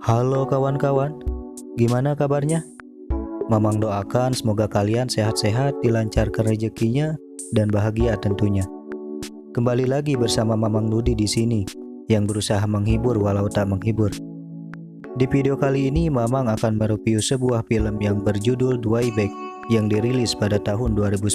Halo kawan-kawan, gimana kabarnya? Mamang doakan semoga kalian sehat-sehat, dilancarkan rezekinya, dan bahagia tentunya. Kembali lagi bersama Mamang Nudi di sini, yang berusaha menghibur walau tak menghibur. Di video kali ini, Mamang akan mereview sebuah film yang berjudul Dwayback yang dirilis pada tahun 2010.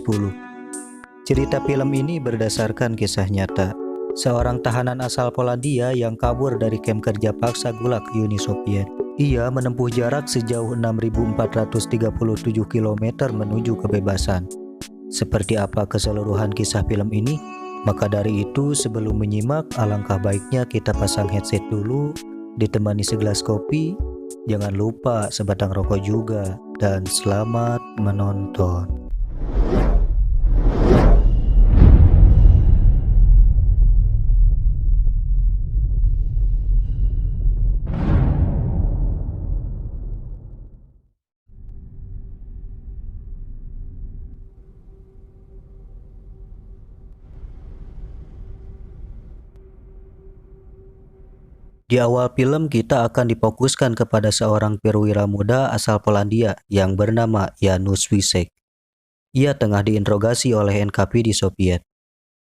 Cerita film ini berdasarkan kisah nyata seorang tahanan asal Polandia yang kabur dari kamp kerja paksa Gulag Uni Soviet. Ia menempuh jarak sejauh 6.437 km menuju kebebasan. Seperti apa keseluruhan kisah film ini? Maka dari itu, sebelum menyimak, alangkah baiknya kita pasang headset dulu, ditemani segelas kopi, jangan lupa sebatang rokok juga, dan selamat menonton. Di awal film kita akan difokuskan kepada seorang perwira muda asal Polandia yang bernama Janusz Wisek. Ia tengah diinterogasi oleh NKVD Soviet.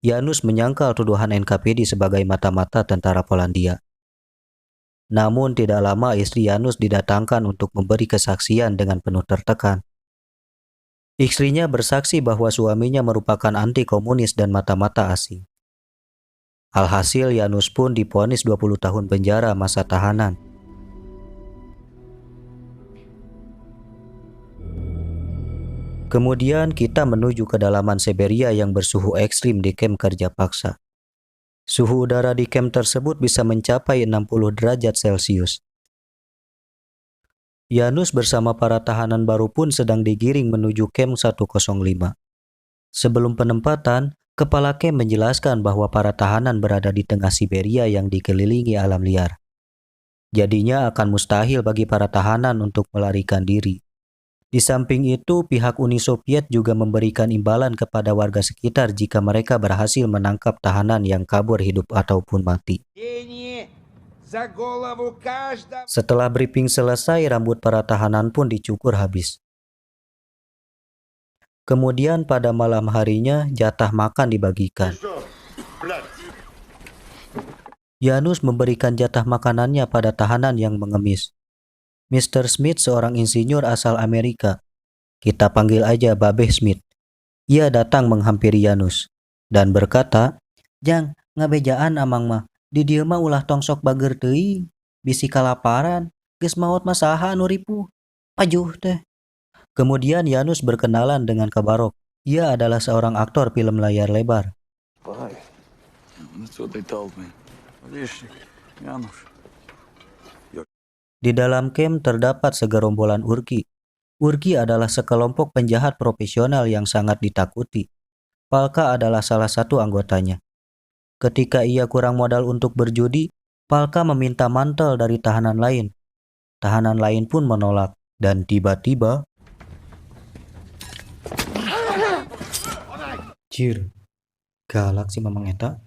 Janusz menyangkal tuduhan NKVD sebagai mata-mata tentara Polandia. Namun tidak lama istri Janusz didatangkan untuk memberi kesaksian dengan penuh tertekan. Istrinya bersaksi bahwa suaminya merupakan anti komunis dan mata-mata asing. Alhasil Janusz pun divonis 20 tahun penjara masa tahanan. Kemudian kita menuju kedalaman Siberia yang bersuhu ekstrim di kamp kerja paksa. Suhu udara di kamp tersebut bisa mencapai 60 derajat Celcius. Janusz bersama para tahanan baru pun sedang digiring menuju kamp 105. Sebelum penempatan, Kepala kamp menjelaskan bahwa para tahanan berada di tengah Siberia yang dikelilingi alam liar. Jadinya akan mustahil bagi para tahanan untuk melarikan diri. Di samping itu, pihak Uni Soviet juga memberikan imbalan kepada warga sekitar jika mereka berhasil menangkap tahanan yang kabur hidup ataupun mati. Setelah briefing selesai, rambut para tahanan pun dicukur habis. Kemudian pada malam harinya jatah makan dibagikan. Janusz memberikan jatah makanannya pada tahanan yang mengemis. Mr. Smith seorang insinyur asal Amerika. Kita panggil aja Babeh Smith. Ia datang menghampiri Janusz dan berkata, "Jang, ngabejaan amang mah, di dieu mah ulah tongsok bager teuing, bisi kalaparan, geus maot mah saha anu ripuh. Pajuh teh." Kemudian Janusz berkenalan dengan Kabarok. Ia adalah seorang aktor film layar lebar. Di dalam kamp terdapat segerombolan Urki. Urki adalah sekelompok penjahat profesional yang sangat ditakuti. Palka adalah salah satu anggotanya. Ketika ia kurang modal untuk berjudi, Palka meminta mantel dari tahanan lain. Tahanan lain pun menolak, dan tiba-tiba galak si mamang eta.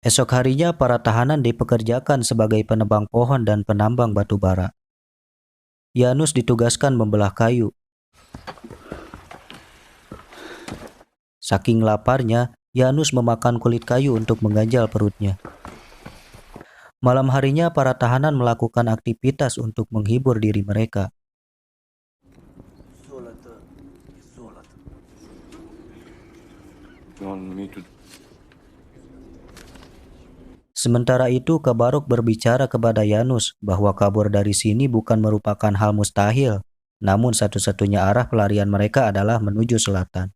Esok harinya para tahanan dipekerjakan sebagai penebang pohon dan penambang batu bara. Janusz ditugaskan membelah kayu. Saking laparnya, Janusz memakan kulit kayu untuk mengganjal perutnya. Malam harinya para tahanan melakukan aktivitas untuk menghibur diri mereka. Sementara itu, Kabarok berbicara kepada Janusz bahwa kabur dari sini bukan merupakan hal mustahil, namun satu-satunya arah pelarian mereka adalah menuju selatan.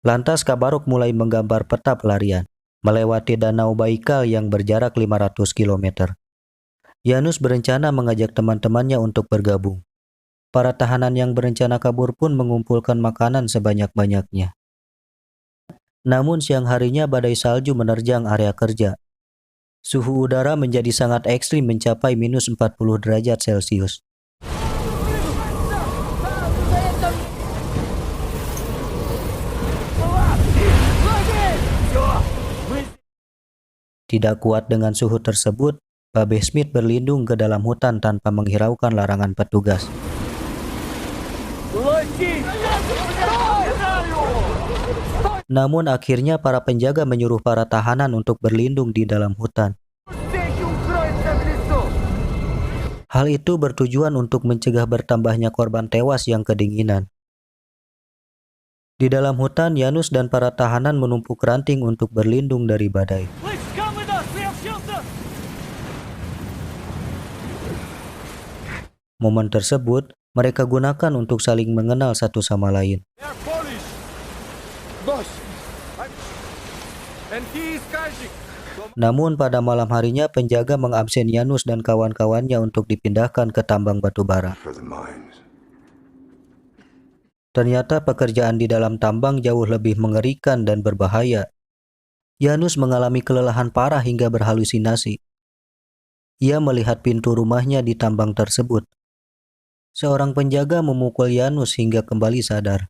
Lantas Kabarok mulai menggambar peta pelarian, melewati Danau Baikal yang berjarak 500 km. Janusz berencana mengajak teman-temannya untuk bergabung. Para tahanan yang berencana kabur pun mengumpulkan makanan sebanyak-banyaknya. Namun siang harinya badai salju menerjang area kerja. Suhu udara menjadi sangat ekstrim mencapai minus 40 derajat Celcius. Tidak kuat dengan suhu tersebut, Babe Smith berlindung ke dalam hutan tanpa menghiraukan larangan petugas. Namun akhirnya para penjaga menyuruh para tahanan untuk berlindung di dalam hutan. Hal itu bertujuan untuk mencegah bertambahnya korban tewas yang kedinginan. Di dalam hutan, Janus dan para tahanan menumpuk ranting untuk berlindung dari badai. Momen tersebut mereka gunakan untuk saling mengenal satu sama lain. Namun pada malam harinya penjaga mengabsen Janus dan kawan-kawannya untuk dipindahkan ke tambang batu bara. Ternyata pekerjaan di dalam tambang jauh lebih mengerikan dan berbahaya. Janus mengalami kelelahan parah hingga berhalusinasi. Ia melihat pintu rumahnya di tambang tersebut. Seorang penjaga memukul Janus hingga kembali sadar.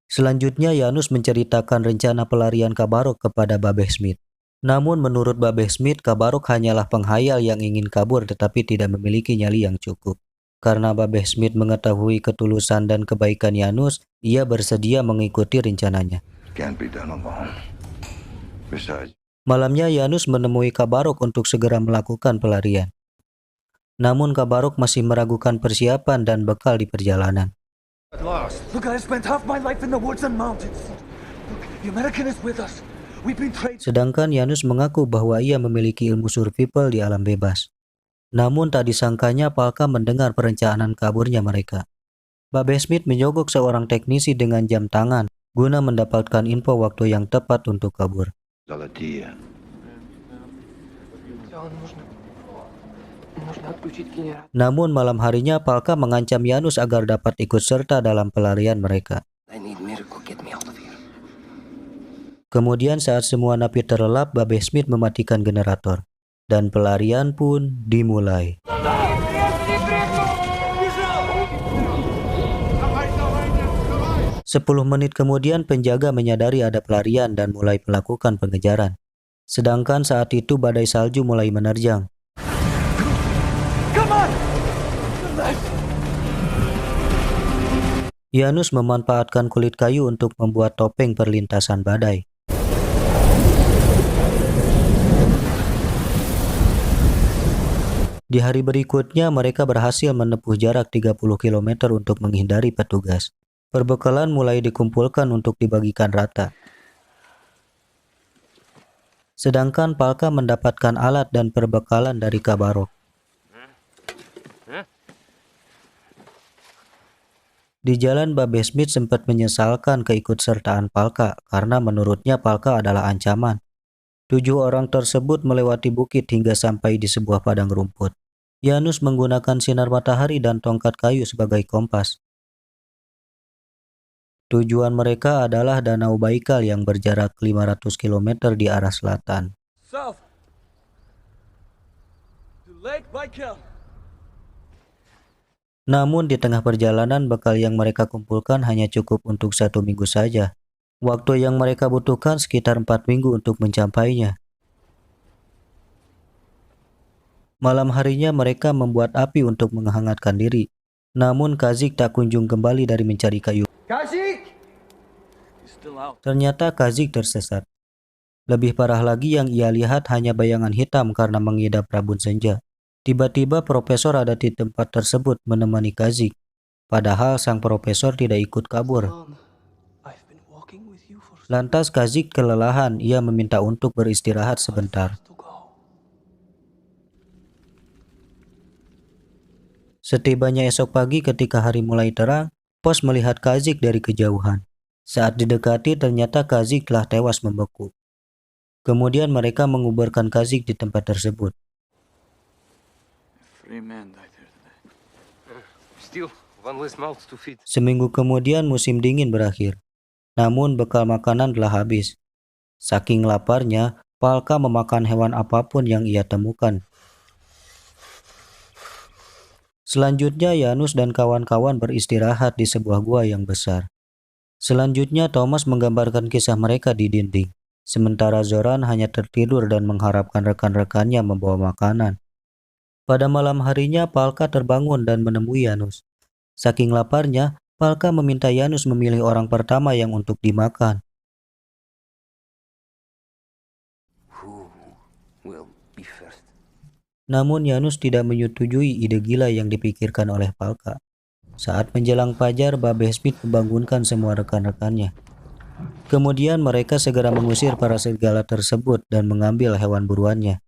Selanjutnya Janus menceritakan rencana pelarian Kabarok kepada Babe Smith. Namun menurut Babe Smith, Kabarok hanyalah penghayal yang ingin kabur tetapi tidak memiliki nyali yang cukup. Karena Babe Smith mengetahui ketulusan dan kebaikan Janus, ia bersedia mengikuti rencananya. Malamnya Janus menemui Kabarok untuk segera melakukan pelarian. Namun Kabarok masih meragukan persiapan dan bekal di perjalanan. Sedangkan Janus mengaku bahwa ia memiliki ilmu survival di alam bebas. Namun tak disangkanya Palka mendengar perencanaan kaburnya mereka. Babe Smith menyogok seorang teknisi dengan jam tangan guna mendapatkan info waktu yang tepat untuk kabur. Namun malam harinya Palka mengancam Janus agar dapat ikut serta dalam pelarian mereka. Kemudian saat semua napi terlelap, Babe Smith mematikan generator. Dan pelarian pun dimulai. 10 menit kemudian penjaga menyadari ada pelarian dan mulai melakukan pengejaran. Sedangkan saat itu badai salju mulai menerjang. Janus memanfaatkan kulit kayu untuk membuat topeng perlintasan badai. Di hari berikutnya mereka berhasil menempuh jarak 30 km untuk menghindari petugas. Perbekalan mulai dikumpulkan untuk dibagikan rata. Sedangkan Palka mendapatkan alat dan perbekalan dari Kabarok. Di jalan Babe Smith sempat menyesalkan keikutsertaan Palka karena menurutnya Palka adalah ancaman. 7 orang tersebut melewati bukit hingga sampai di sebuah padang rumput. Janus menggunakan sinar matahari dan tongkat kayu sebagai kompas. Tujuan mereka adalah Danau Baikal yang berjarak 500 km di arah selatan. South to Lake Baikal. Namun di tengah perjalanan bekal yang mereka kumpulkan hanya cukup untuk 1 minggu saja. Waktu yang mereka butuhkan sekitar 4 minggu untuk mencapainya. Malam harinya mereka membuat api untuk menghangatkan diri. Namun Kazik tak kunjung kembali dari mencari kayu. Kazik! He's still out. Ternyata Kazik tersesat. Lebih parah lagi yang ia lihat hanya bayangan hitam karena mengidap rabun senja. Tiba-tiba profesor ada di tempat tersebut menemani Kazik. Padahal sang profesor tidak ikut kabur. I've been walking with you for Lantas Kazik kelelahan, ia meminta untuk beristirahat sebentar. to go. Setibanya esok pagi ketika hari mulai terang, Pos melihat Kazik dari kejauhan. Saat didekati ternyata Kazik telah tewas membeku. Kemudian mereka menguburkan Kazik di tempat tersebut. 3 men died here today. Still, one less mouth to feed. Seminggu kemudian musim dingin berakhir. Namun bekal makanan telah habis. Saking laparnya, Palka memakan hewan apapun yang ia temukan. Selanjutnya Janus dan kawan-kawan beristirahat di sebuah gua yang besar. Selanjutnya Thomas menggambarkan kisah mereka di dinding, sementara Zoran hanya tertidur dan mengharapkan rekan-rekannya membawa makanan. Pada malam harinya Palka terbangun dan menemui Janus. Saking laparnya, Palka meminta Janus memilih orang pertama yang untuk dimakan. Who will be first? Namun Janus tidak menyetujui ide gila yang dipikirkan oleh Palka. Saat menjelang fajar, Babe Smith membangunkan semua rekan-rekannya. Kemudian mereka segera mengusir para serigala tersebut dan mengambil hewan buruannya.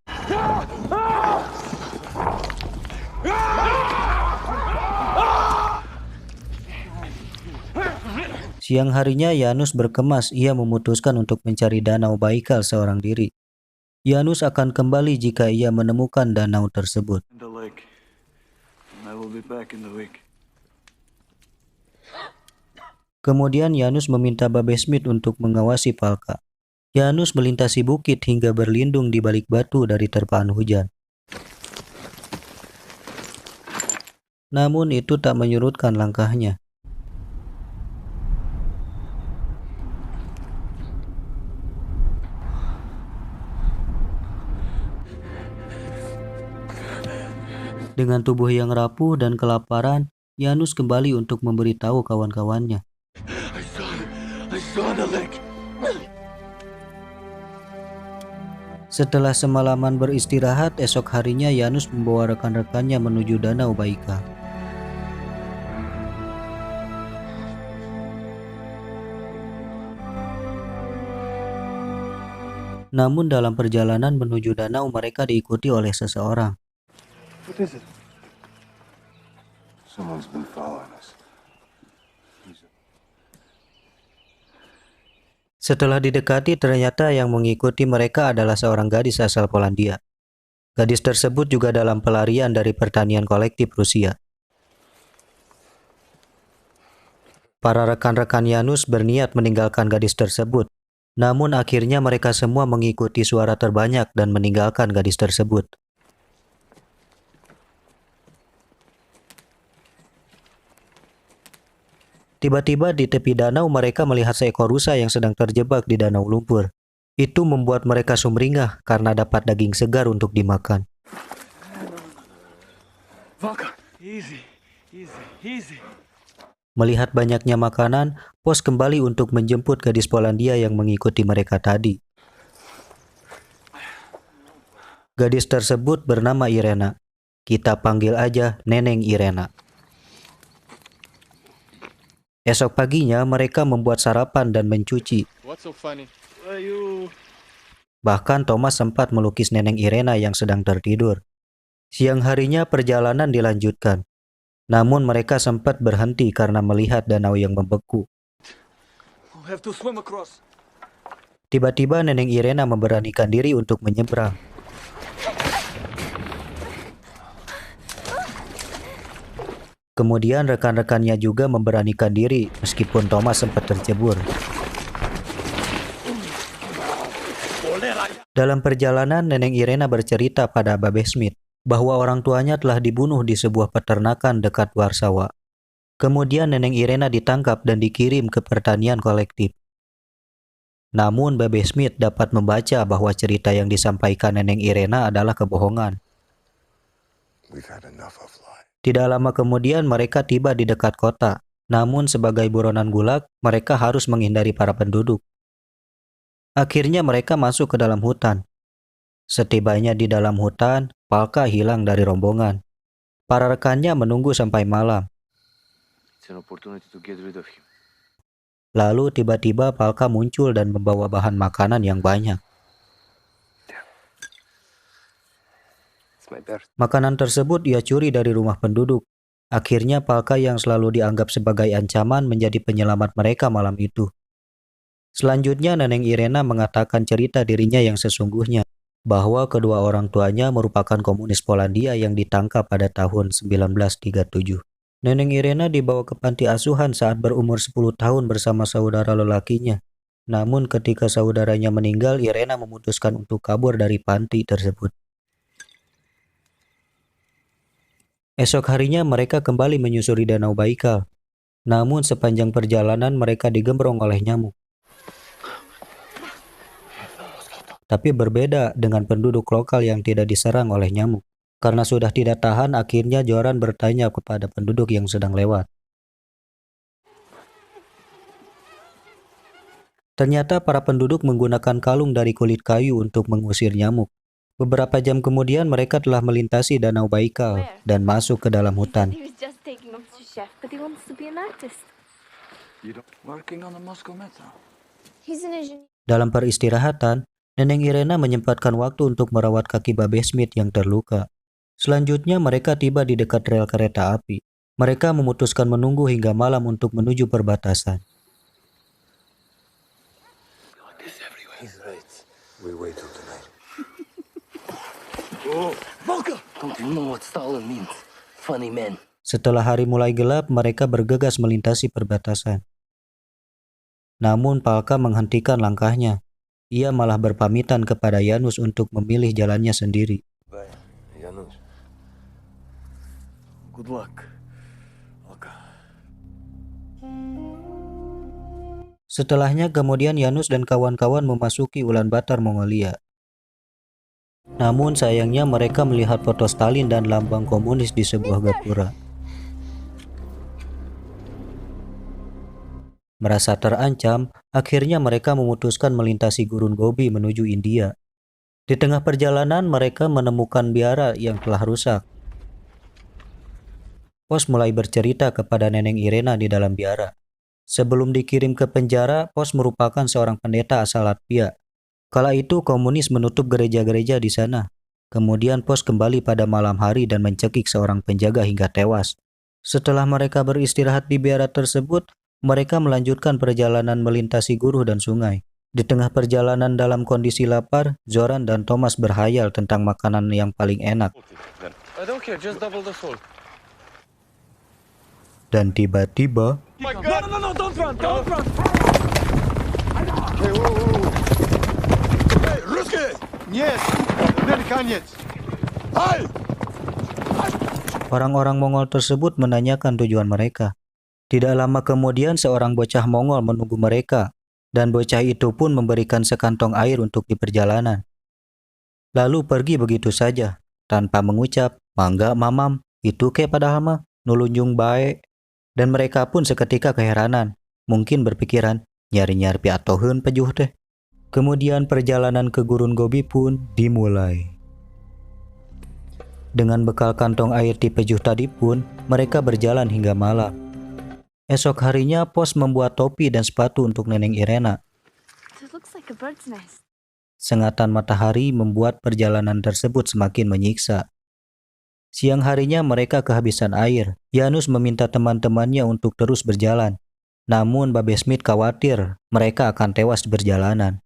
Siang harinya Janus berkemas, ia memutuskan untuk mencari danau Baikal seorang diri. Janus akan kembali jika ia menemukan danau tersebut. Kemudian Janus meminta Babe Smith untuk mengawasi Palka. Janus melintasi bukit hingga berlindung di balik batu dari terpaan hujan. Namun itu tak menyurutkan langkahnya. Dengan tubuh yang rapuh dan kelaparan, Janus kembali untuk memberitahu kawan-kawannya. Setelah semalaman beristirahat, esok harinya Janus membawa rekan-rekannya menuju danau Baikal. Namun dalam perjalanan menuju danau mereka diikuti oleh seseorang. What is it? Someone's been following us. Setelah didekati, ternyata yang mengikuti mereka adalah seorang gadis asal Polandia. Gadis tersebut juga dalam pelarian dari pertanian kolektif Rusia. Para rekan-rekan Janus berniat meninggalkan gadis tersebut, namun akhirnya mereka semua mengikuti suara terbanyak dan meninggalkan gadis tersebut. Tiba-tiba di tepi danau mereka melihat seekor rusa yang sedang terjebak di danau lumpur. Itu membuat mereka sumringah karena dapat daging segar untuk dimakan. Valka, easy. Melihat banyaknya makanan, pos kembali untuk menjemput gadis Polandia yang mengikuti mereka tadi. Gadis tersebut bernama Irena. Kita panggil aja Neneng Irena. Esok paginya mereka membuat sarapan dan mencuci. What's so funny? Bahkan Thomas sempat melukis Neneng Irena yang sedang tertidur. Siang harinya perjalanan dilanjutkan. Namun mereka sempat berhenti karena melihat danau yang membeku. We'll have to swim across. Tiba-tiba Neneng Irena memberanikan diri untuk menyeberang. Kemudian rekan-rekannya juga memberanikan diri meskipun Thomas sempat tercebur. Dalam perjalanan, Neneng Irena bercerita pada Babe Smith bahwa orang tuanya telah dibunuh di sebuah peternakan dekat Warsawa. Kemudian Neneng Irena ditangkap dan dikirim ke pertanian kolektif. Namun Babe Smith dapat membaca bahwa cerita yang disampaikan Neneng Irena adalah kebohongan. We've had enough of life. Tidak lama kemudian mereka tiba di dekat kota. Namun sebagai buronan Gulag, mereka harus menghindari para penduduk. Akhirnya mereka masuk ke dalam hutan. Setibanya di dalam hutan, Palka hilang dari rombongan. Para rekannya menunggu sampai malam. It's an opportunity to get rid of him. Lalu tiba-tiba Palka muncul dan membawa bahan makanan yang banyak. It's my birth. Makanan tersebut ia curi dari rumah penduduk. Akhirnya Palka yang selalu dianggap sebagai ancaman menjadi penyelamat mereka malam itu. Selanjutnya Neneng Irena mengatakan cerita dirinya yang sesungguhnya, bahwa kedua orang tuanya merupakan komunis Polandia yang ditangkap pada tahun 1937. Neneng Irena dibawa ke panti asuhan saat berumur 10 tahun bersama saudara lelakinya. Namun ketika saudaranya meninggal, Irena memutuskan untuk kabur dari panti tersebut. Esok harinya mereka kembali menyusuri danau Baikal. Namun sepanjang perjalanan mereka digembrong oleh nyamuk. Tapi berbeda dengan penduduk lokal yang tidak diserang oleh nyamuk. Karena sudah tidak tahan, akhirnya Joran bertanya kepada penduduk yang sedang lewat. Ternyata para penduduk menggunakan kalung dari kulit kayu untuk mengusir nyamuk. Beberapa jam kemudian mereka telah melintasi Danau Baikal dan masuk ke dalam hutan. He was just taking off to chef, but he wants to be an artist. Working on the Moscow Metro. He's an engineer. Dalam peristirahatan, Neneng Irena menyempatkan waktu untuk merawat kaki Babe Smith yang terluka. Selanjutnya mereka tiba di dekat rel kereta api. Mereka memutuskan menunggu hingga malam untuk menuju perbatasan. He's right. We wait till tonight. Don't you know what Stalin means? Funny man. Setelah hari mulai gelap, mereka bergegas melintasi perbatasan. Namun Palka menghentikan langkahnya. Ia malah berpamitan kepada Janus untuk memilih jalannya sendiri. Bye, Janus. Good luck. Alka. Setelahnya kemudian Janus dan kawan-kawan memasuki Ulaanbaatar Mongolia. Namun sayangnya mereka melihat foto Stalin dan lambang komunis di sebuah gapura. Merasa terancam, akhirnya mereka memutuskan melintasi Gurun Gobi menuju India. Di tengah perjalanan mereka menemukan biara yang telah rusak. Pos mulai bercerita kepada Neneng Irena di dalam biara. Sebelum dikirim ke penjara, Pos merupakan seorang pendeta asal Latvia. Kala itu komunis menutup gereja-gereja di sana. Kemudian Pos kembali pada malam hari dan mencekik seorang penjaga hingga tewas. Setelah mereka beristirahat di biara tersebut, mereka melanjutkan perjalanan melintasi gurun dan sungai. Di tengah perjalanan dalam kondisi lapar, Zoran dan Thomas berhayal tentang makanan yang paling enak. I don't care, just double the salt. Dan tiba-tiba, My God! No, don't run! Don't run! Hey, Ruski! Нет, теперь конец. Hey! orang-orang Mongol tersebut menanyakan tujuan mereka. Tidak lama kemudian seorang bocah Mongol menunggu mereka, dan bocah itu pun memberikan sekantong air untuk di perjalanan. Lalu pergi begitu saja, tanpa mengucap, "Mangga mamam, itu ke padahal mah, nulunjung bae." Dan mereka pun seketika keheranan, mungkin berpikiran, nyari-nyari piatoheun pejuh teh. Kemudian perjalanan ke Gurun Gobi pun dimulai. Dengan bekal kantong air di pejuh tadi pun, mereka berjalan hingga malam. Esok harinya Pos membuat topi dan sepatu untuk Neneng Irena. It looks like a bird's nest. Sengatan matahari membuat perjalanan tersebut semakin menyiksa. Siang harinya mereka kehabisan air. Janus meminta teman-temannya untuk terus berjalan. Namun Babe Smith khawatir mereka akan tewas di perjalanan.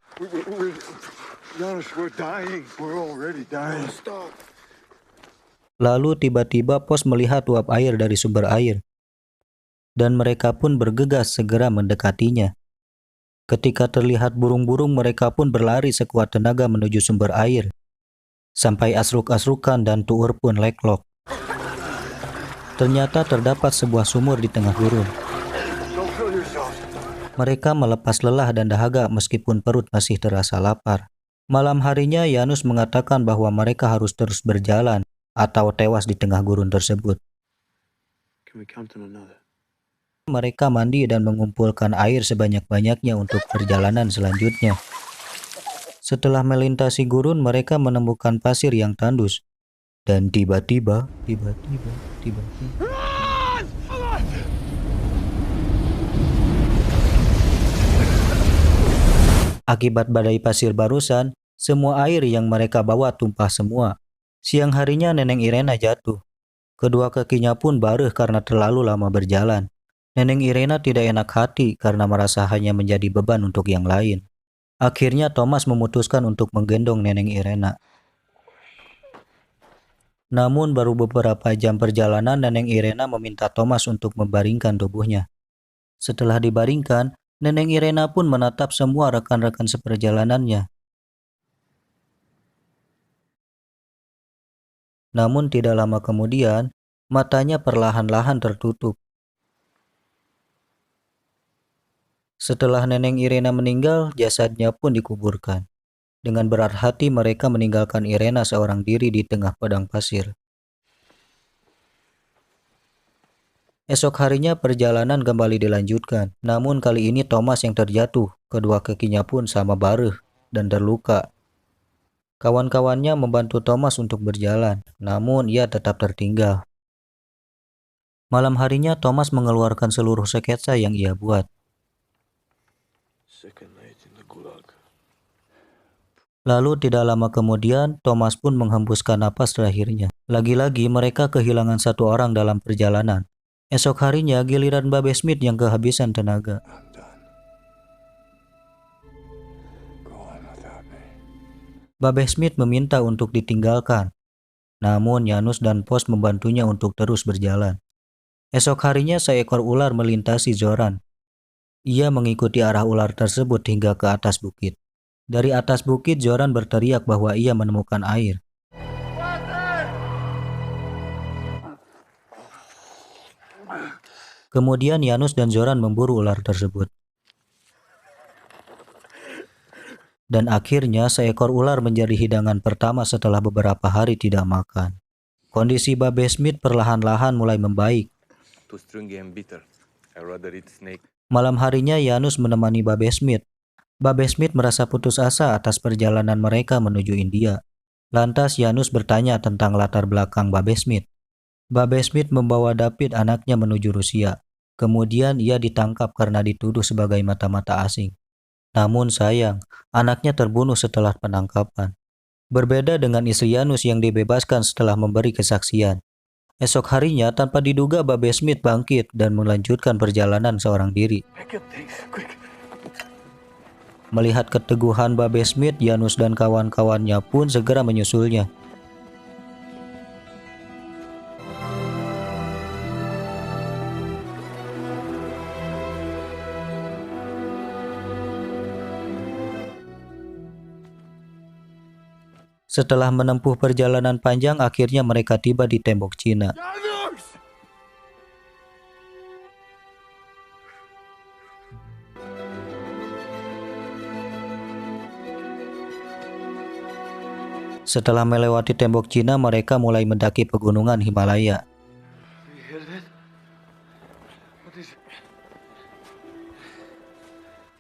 Janus, we're dying. We're already dying. Stop. Lalu tiba-tiba Pos melihat uap air dari sumber air. Dan mereka pun bergegas segera mendekatinya. Ketika terlihat burung-burung, mereka pun berlari sekuat tenaga menuju sumber air. Sampai asruk-asrukan dan tuur pun leklok. Ternyata terdapat sebuah sumur di tengah gurun. Don't kill yourself. Mereka melepas lelah dan dahaga meskipun perut masih terasa lapar. Malam harinya Janus mengatakan bahwa mereka harus terus berjalan atau tewas di tengah gurun tersebut. Can we come to another? Mereka mandi dan mengumpulkan air sebanyak-banyaknya untuk perjalanan selanjutnya. Setelah melintasi gurun, mereka menemukan pasir yang tandus. Dan tiba-tiba. Akibat badai pasir barusan, semua air yang mereka bawa tumpah semua. Siang harinya Neneng Irena jatuh. Kedua kakinya pun baruh karena terlalu lama berjalan. Neneng Irena tidak enak hati karena merasa hanya menjadi beban untuk yang lain. Akhirnya Thomas memutuskan untuk menggendong Neneng Irena. Namun baru beberapa jam perjalanan, Neneng Irena meminta Thomas untuk membaringkan tubuhnya. Setelah dibaringkan, Neneng Irena pun menatap semua rekan-rekan seperjalanannya. Namun tidak lama kemudian, matanya perlahan-lahan tertutup. Setelah Neneng Irena meninggal, jasadnya pun dikuburkan. Dengan berat hati mereka meninggalkan Irena seorang diri di tengah padang pasir. Esok harinya perjalanan kembali dilanjutkan, namun kali ini Thomas yang terjatuh, kedua kakinya pun sama bareh dan terluka. Kawan-kawannya membantu Thomas untuk berjalan, namun ia tetap tertinggal. Malam harinya Thomas mengeluarkan seluruh sketsa yang ia buat. Second night in the gulag. Lalu tidak lama kemudian, Thomas pun menghembuskan napas terakhirnya. Lagi-lagi mereka kehilangan satu orang dalam perjalanan. Esok harinya giliran Babe Smith yang kehabisan tenaga. I'm done. Go on without me. Babe Smith meminta untuk ditinggalkan. Namun Janus dan Pos membantunya untuk terus berjalan. Esok harinya seekor ular melintasi Zoran. Ia mengikuti arah ular tersebut hingga ke atas bukit. Dari atas bukit Zoran berteriak bahwa ia menemukan air. Kemudian Janus dan Zoran memburu ular tersebut. Dan akhirnya seekor ular menjadi hidangan pertama setelah beberapa hari tidak makan. Kondisi Babe Smith perlahan-lahan mulai membaik. Too stringy and bitter. I rather eat snake. Malam harinya Janus menemani Babe Smith. Babe Smith merasa putus asa atas perjalanan mereka menuju India. Lantas Janus bertanya tentang latar belakang Babe Smith. Babe Smith membawa David anaknya menuju Rusia. Kemudian ia ditangkap karena dituduh sebagai mata-mata asing. Namun sayang, anaknya terbunuh setelah penangkapan. Berbeda dengan istri Janus yang dibebaskan setelah memberi kesaksian. Esok harinya tanpa diduga Babe Smith bangkit dan melanjutkan perjalanan seorang diri. Pick up things, quick. Melihat keteguhan Babe Smith, Janus dan kawan-kawannya pun segera menyusulnya. Setelah menempuh perjalanan panjang, akhirnya mereka tiba di tembok Cina. Janus! Setelah melewati tembok Cina, mereka mulai mendaki pegunungan Himalaya. You hear that? What is it?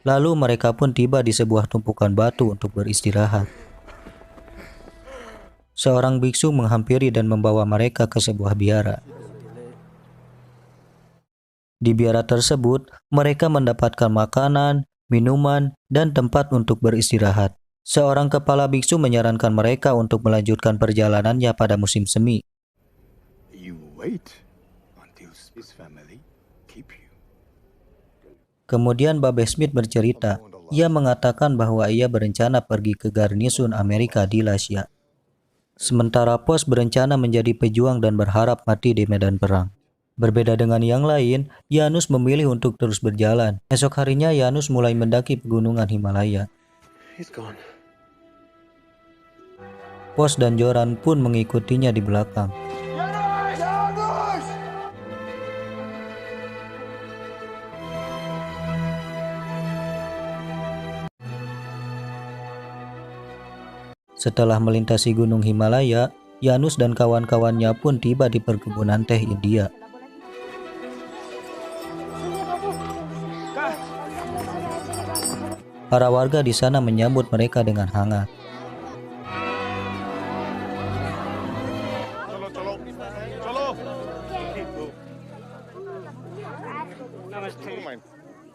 Lalu mereka pun tiba di sebuah tumpukan batu untuk beristirahat. Seorang biksu menghampiri dan membawa mereka ke sebuah biara. Di biara tersebut, mereka mendapatkan makanan, minuman, dan tempat untuk beristirahat. Seorang kepala biksu menyarankan mereka untuk melanjutkan perjalanannya pada musim semi. You wait until his family keep you. Kemudian Babe Smith bercerita, ia mengatakan bahwa ia berencana pergi ke garnison Amerika di Lasya. Sementara Pos berencana menjadi pejuang dan berharap mati di medan perang. Berbeda dengan yang lain, Janus memilih untuk terus berjalan. Esok harinya Janus mulai mendaki pegunungan Himalaya. He's gone. Pos dan Zoran pun mengikutinya di belakang. Setelah melintasi gunung Himalaya, Janus dan kawan-kawannya pun tiba di perkebunan teh India. Para warga di sana menyambut mereka dengan hangat.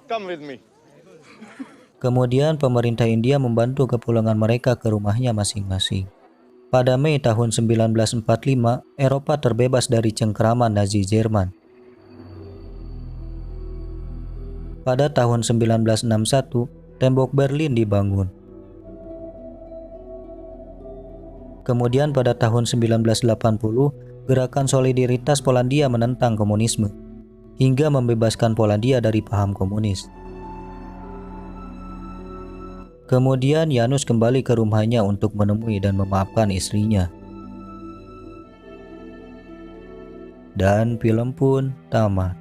Come with me. Kemudian pemerintah India membantu kepulangan mereka ke rumahnya masing-masing. Pada Mei tahun 1945, Eropa terbebas dari cengkeraman Nazi Jerman. Pada tahun 1961, tembok Berlin dibangun. Kemudian pada tahun 1980, gerakan solidaritas Polandia menentang komunisme, hingga membebaskan Polandia dari paham komunis. Kemudian Janus kembali ke rumahnya untuk menemui dan memaafkan istrinya. Dan film pun tamat.